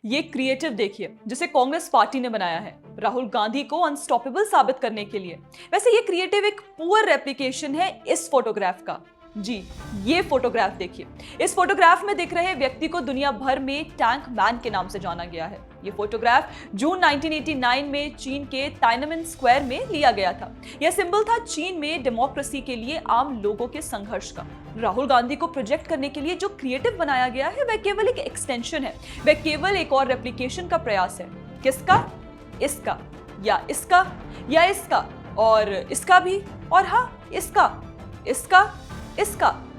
ये क्रिएटिव देखिए जिसे कांग्रेस पार्टी ने बनाया है राहुल गांधी को अनस्टॉपेबल साबित करने के लिए। वैसे ये क्रिएटिव एक पुअर रेप्लिकेशन है इस फोटोग्राफ का। जी, ये फोटोग्राफ देखिए। इस फोटोग्राफ में दिख रहे व्यक्ति को दुनिया भर में टैंक मैन के नाम से जाना गया है। ये फोटोग्राफ जून 1989 में चीन के टाइनमेन स्क्वायर में लिया गया था। यह सिंबल था चीन में डेमोक्रेसी के लिए आम लोगों के संघर्ष का। राहुल गांधी को प्रोजेक्ट करने के लिए जो क्रिएटिव बनाया गया है वह केवल एक एक्सटेंशन है, वह केवल एक और रेप्लिकेशन का प्रयास है। किसका? इसका या इसका या इसका और इसका भी, और हाँ, इसका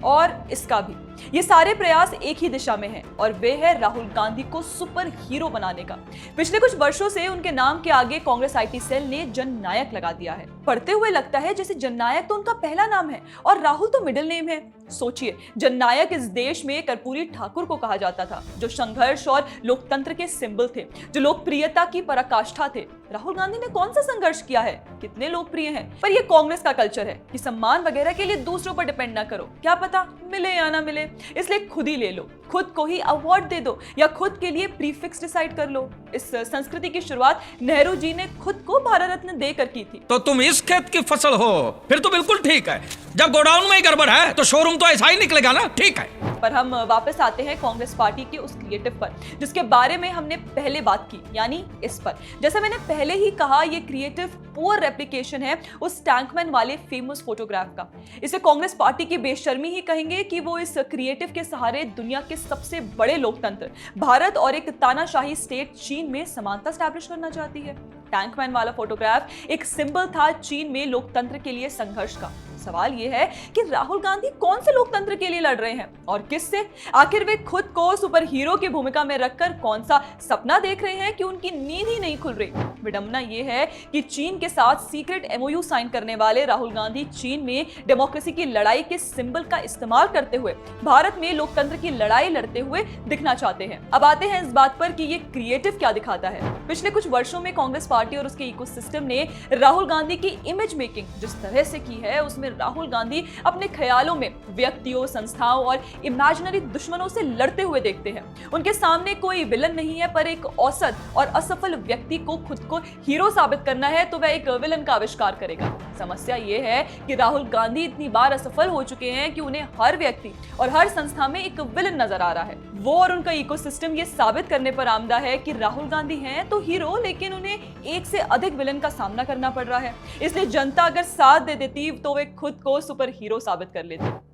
और इसका भी। ये सारे प्रयास एक ही दिशा में हैं और वे है राहुल गांधी को सुपर हीरो बनाने का। पिछले कुछ वर्षों से उनके नाम के आगे कांग्रेस आईटी सेल ने जननायक लगा दिया है। पढ़ते हुए लगता है जैसे जननायक तो उनका पहला नाम है और राहुल तो मिडिल नेम है। सोचिए, जननायक इस देश में कर्पूरी ठाकुर को कहा जाता था, जो संघर्ष और लोकतंत्र के सिंबल थे, जो लोकप्रियता की पराकाष्ठा थे। राहुल गांधी ने कौन सा संघर्ष किया है? कितने लोकप्रिय हैं? पर यह कांग्रेस का कल्चर है कि सम्मान वगैरह के लिए दूसरों पर डिपेंड ना करो, क्या पता मिले या ना मिले, इसलिए खुद ही ले लो, खुद को ही अवार्ड दे दो या खुद के लिए प्रीफिक्स डिसाइड कर लो। इस संस्कृति की शुरुआत नेहरू जी ने खुद को भारत रत्न देकर की थी। तो तुम इस खेत की फसल हो, फिर तो बिल्कुल ठीक है। जब गोडाउन में ही गड़बड़ है तो शोरूम तो ऐसा ही निकलेगा ना, ठीक है। पर हम वापस आते हैं कांग्रेस पार्टी के उस क्रिएटिव पर जिसके बारे में हमने पहले बात की, यानी इस पर। जैसे मैंने पहले ही कहा, ये क्रिएटिव पुअर रेप्लिकेशन है उस टैंकमैन वाले फेमस फोटोग्राफ का। इसे कांग्रेस पार्टी की बेशर्मी ही कहेंगे कि वो इस क्रिएटिव के सहारे दुनिया के सबसे बड़े लोकतंत्र भारत और एक तानाशाही स्टेट चीन में समानता स्टैब्लिश करना चाहती है। टैंकमैन वाला फोटोग्राफ एक सिंबल था चीन में लोकतंत्र के लिए संघर्ष का। सवाल यह है कि राहुल गांधी कौन से लोकतंत्र के लिए लड़ रहे हैं और किससे? आखिर वे खुद को सुपर हीरो की भूमिका में रखकर कौन सा सपना देख रहे हैं कि उनकी नींद ही नहीं खुल रही? विडंबना यह है कि चीन के साथ सीक्रेट एमओयू साइन करने वाले राहुल गांधी चीन में डेमोक्रेसी की लड़ाई के सिंबल का इस्तेमाल करते हुए भारत में लोकतंत्र की लड़ाई लड़ते हुए दिखना चाहते हैं। अब आते हैं इस बात पर कि ये क्रिएटिव क्या दिखाता है। पिछले कुछ वर्षों में कांग्रेस पार्टी और उसके इकोसिस्टम ने राहुल गांधी की इमेज मेकिंग जिस तरह से की है, उसमें राहुल गांधी अपने ख्यालों में व्यक्तियों, संस्थाओं और इमेजिनरी दुश्मनों से लड़ते हुए देखते हैं। उनके सामने कोई विलन नहीं है, पर एक औसत और असफल व्यक्ति को खुद को हीरो साबित करना है तो वह एक विलन का आविष्कार करेगा। समस्या यह है कि राहुल गांधी इतनी बार असफल हो चुके हैं कि उन्हें हर व्यक्ति और हर संस्था में एक विलन नजर आ रहा है। वो और उनका इकोसिस्टम ये साबित करने पर आमदा है कि राहुल गांधी हैं तो हीरो, लेकिन उन्हें एक से अधिक विलन का सामना करना पड़ रहा है। इसलिए जनता अगर साथ दे देती तो वे खुद को सुपर हीरो साबित कर लेते।